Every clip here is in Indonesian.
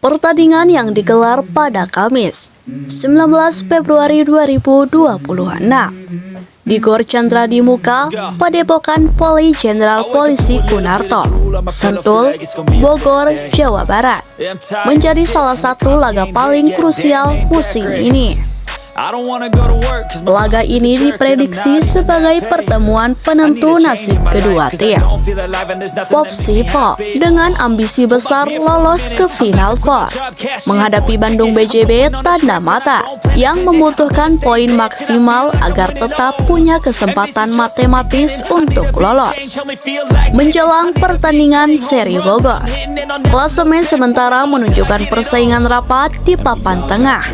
Pertandingan yang digelar pada Kamis, 19 Februari 2026 di Gor Chandra di Muka, Padepokan Poli Jenderal Polisi Kunarto, Sentul, Bogor, Jawa Barat, menjadi salah satu laga paling krusial musim ini. Laga ini diprediksi sebagai pertemuan penentu nasib kedua tim. Popsipo dengan ambisi besar lolos ke final 4 menghadapi Bandung BJB tanda mata yang membutuhkan poin maksimal agar tetap punya kesempatan matematis untuk lolos. Menjelang pertandingan seri Bogor, klasemen sementara menunjukkan persaingan rapat di papan tengah.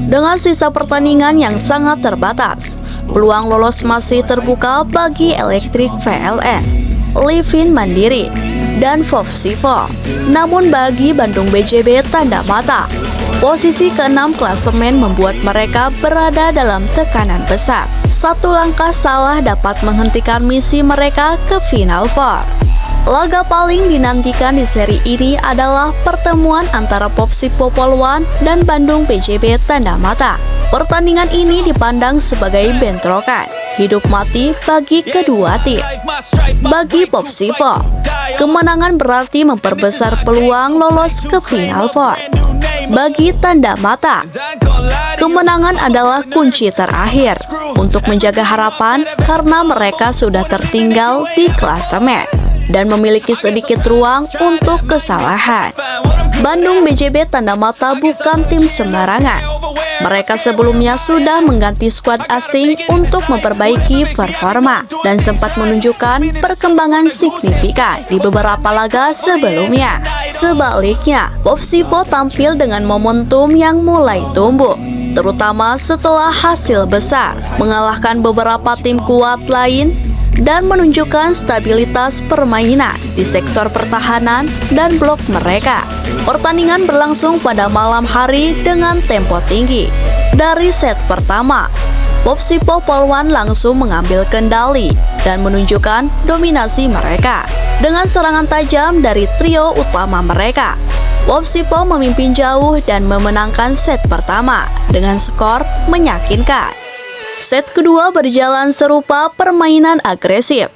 Dengan sisa pertandingan yang sangat terbatas, peluang lolos masih terbuka bagi Elektrik PLN, Livin Mandiri, dan Popsipo. Namun bagi Bandung BJB tanda mata, posisi ke-6 klasemen membuat mereka berada dalam tekanan besar. Satu langkah salah dapat menghentikan misi mereka ke Final Four. Laga paling dinantikan di seri ini adalah pertemuan antara Popsipo Poluan dan Bandung BJB tanda mata. Pertandingan ini dipandang sebagai bentrokan hidup mati bagi kedua tim. Bagi Popsipo, kemenangan berarti memperbesar peluang lolos ke Final Four. Bagi tanda mata, kemenangan adalah kunci terakhir untuk menjaga harapan karena mereka sudah tertinggal di klasemen dan memiliki sedikit ruang untuk kesalahan. Bandung BJB tanda mata bukan tim sembarangan. Mereka sebelumnya sudah mengganti skuad asing untuk memperbaiki performa dan sempat menunjukkan perkembangan signifikan di beberapa laga sebelumnya. Sebaliknya, Popsipo tampil dengan momentum yang mulai tumbuh, terutama setelah hasil besar mengalahkan beberapa tim kuat lain dan menunjukkan stabilitas permainan di sektor pertahanan dan blok mereka. Pertandingan berlangsung pada malam hari dengan tempo tinggi. Dari set pertama, Popsipo Poluan langsung mengambil kendali dan menunjukkan dominasi mereka. Dengan serangan tajam dari trio utama mereka, Popsipo memimpin jauh dan memenangkan set pertama dengan skor meyakinkan. Set kedua berjalan serupa, permainan agresif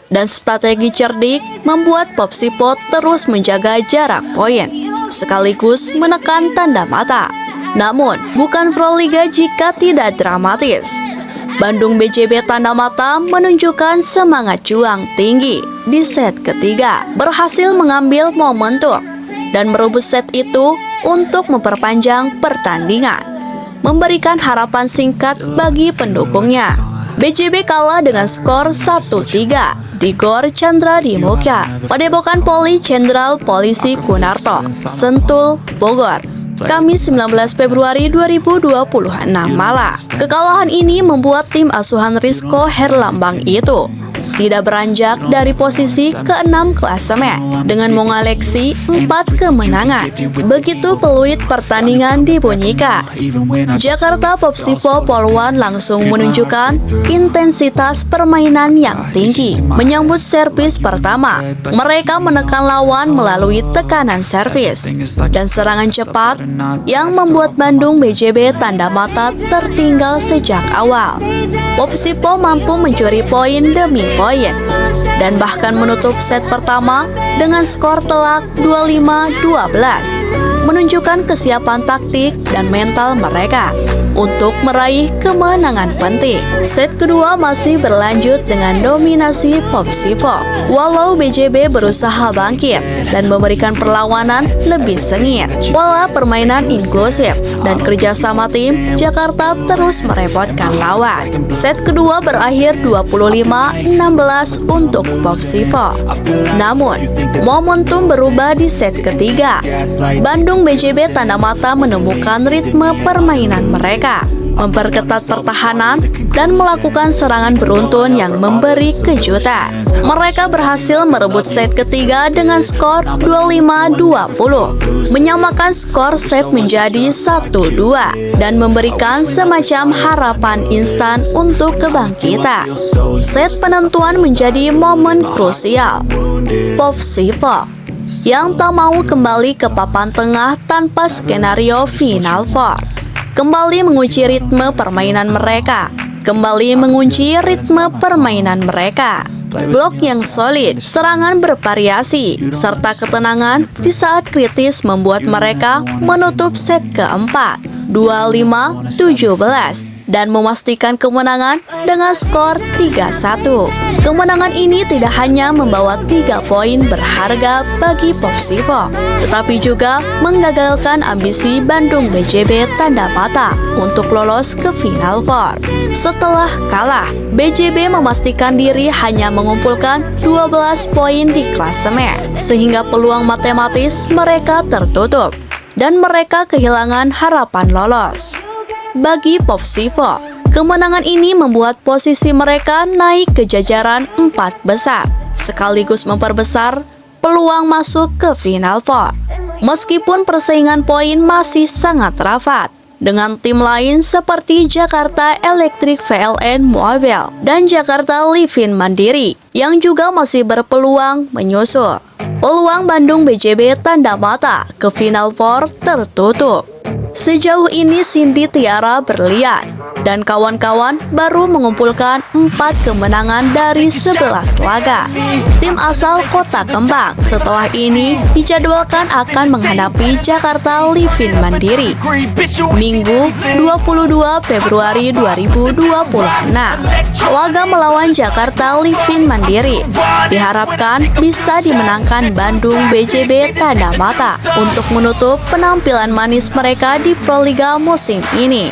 dan strategi cerdik membuat Popsipo terus menjaga jarak poin, sekaligus menekan tanda mata. Namun, bukan Proliga jika tidak dramatis. Bandung BJB tanda mata menunjukkan semangat juang tinggi di set ketiga, berhasil mengambil momentum dan merebut set itu untuk memperpanjang pertandingan, memberikan harapan singkat bagi pendukungnya. BJB kalah dengan skor 1-3 di Gor Chandra di Muka, Padepokan Poli Jenderal Polisi Kunarto, Sentul, Bogor, Kamis 19 Februari 2026 malam. Kekalahan ini membuat tim asuhan Rizko Herlambang itu tidak beranjak dari posisi ke-6 klasemen dengan mengoleksi 4 kemenangan. Begitu peluit pertandingan dibunyikan, Jakarta Popsipo Poluan langsung menunjukkan intensitas permainan yang tinggi. Menyambut servis pertama, mereka menekan lawan melalui tekanan servis dan serangan cepat yang membuat Bandung BJB tanda mata tertinggal sejak awal. Popsipo mampu mencuri poin demi poin dan bahkan menutup set pertama dengan skor telak 25-12, menunjukkan kesiapan taktik dan mental mereka untuk meraih kemenangan penting. Set kedua masih berlanjut dengan dominasi Popsipo, walau BJB berusaha bangkit dan memberikan perlawanan lebih sengit. Pola permainan inklusif dan kerjasama tim Jakarta terus merepotkan lawan. Set kedua berakhir 25-16 untuk Popsipo. Namun, momentum berubah di set ketiga. Bandung BJB tanda mata menemukan ritme permainan mereka, memperketat pertahanan dan melakukan serangan beruntun yang memberi kejutan. Mereka berhasil merebut set ketiga dengan skor 25-20, menyamakan skor set menjadi 1-2 dan memberikan semacam harapan instan untuk kebangkitan. Set penentuan menjadi momen krusial. Popsipo yang tak mau kembali ke papan tengah tanpa skenario Final Four. Kembali mengunci ritme permainan mereka. Blok yang solid, serangan bervariasi, serta ketenangan di saat kritis membuat mereka menutup set keempat 25-17 dan memastikan kemenangan dengan skor 3-1. Kemenangan ini tidak hanya membawa 3 poin berharga bagi Popsivo, tetapi juga menggagalkan ambisi Bandung BJB tanda mata untuk lolos ke Final Four. Setelah kalah, BJB memastikan diri hanya mengumpulkan 12 poin di klasemen, sehingga peluang matematis mereka tertutup dan mereka kehilangan harapan lolos. Bagi Popsivo, kemenangan ini membuat posisi mereka naik ke jajaran 4 besar, sekaligus memperbesar peluang masuk ke Final Four. Meskipun persaingan poin masih sangat rapat, dengan tim lain seperti Jakarta Electric VLN Moabel dan Jakarta Livin Mandiri yang juga masih berpeluang menyusul. Peluang Bandung BJB tanda mata ke Final Four tertutup. Sejauh ini Cindy Tiara berlian dan kawan-kawan baru mengumpulkan 4 kemenangan dari 11 laga. Tim asal Kota Kembang setelah ini dijadwalkan akan menghadapi Jakarta Livin Mandiri Minggu 22 Februari 2026. Laga melawan Jakarta Livin Mandiri diharapkan bisa dimenangkan Bandung BJB tanda mata untuk menutup penampilan manis mereka di Proliga musim ini.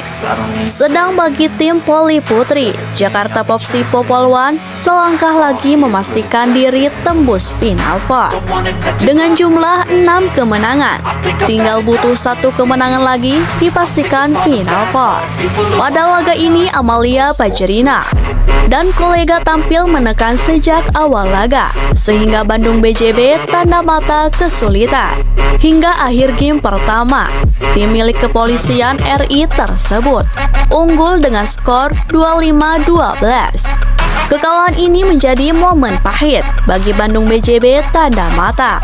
Sedang bagi tim Poli Putri, Jakarta Popsivo Polwan selangkah lagi memastikan diri tembus Final Four. Dengan jumlah 6 kemenangan, tinggal butuh 1 kemenangan lagi dipastikan Final Four. Pada laga ini Amalia Pajerina dan kolega tampil menekan sejak awal laga, sehingga Bandung BJB tanda mata kesulitan. Hingga akhir game pertama, tim milik kepolisian RI tersebut unggul dengan skor 25-12. Kekalahan ini menjadi momen pahit bagi Bandung BJB tanda mata.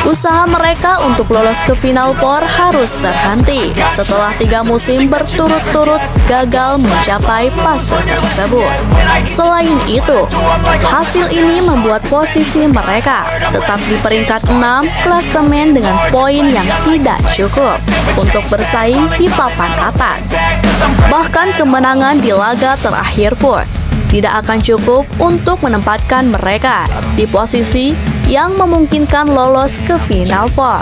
Usaha mereka untuk lolos ke Final Four harus terhenti setelah 3 musim berturut-turut gagal mencapai fase tersebut. Selain itu, hasil ini membuat posisi mereka tetap di peringkat 6 klasemen dengan poin yang tidak cukup untuk bersaing di papan atas. Bahkan kemenangan di laga terakhir pun tidak akan cukup untuk menempatkan mereka di posisi yang memungkinkan lolos ke Final Four.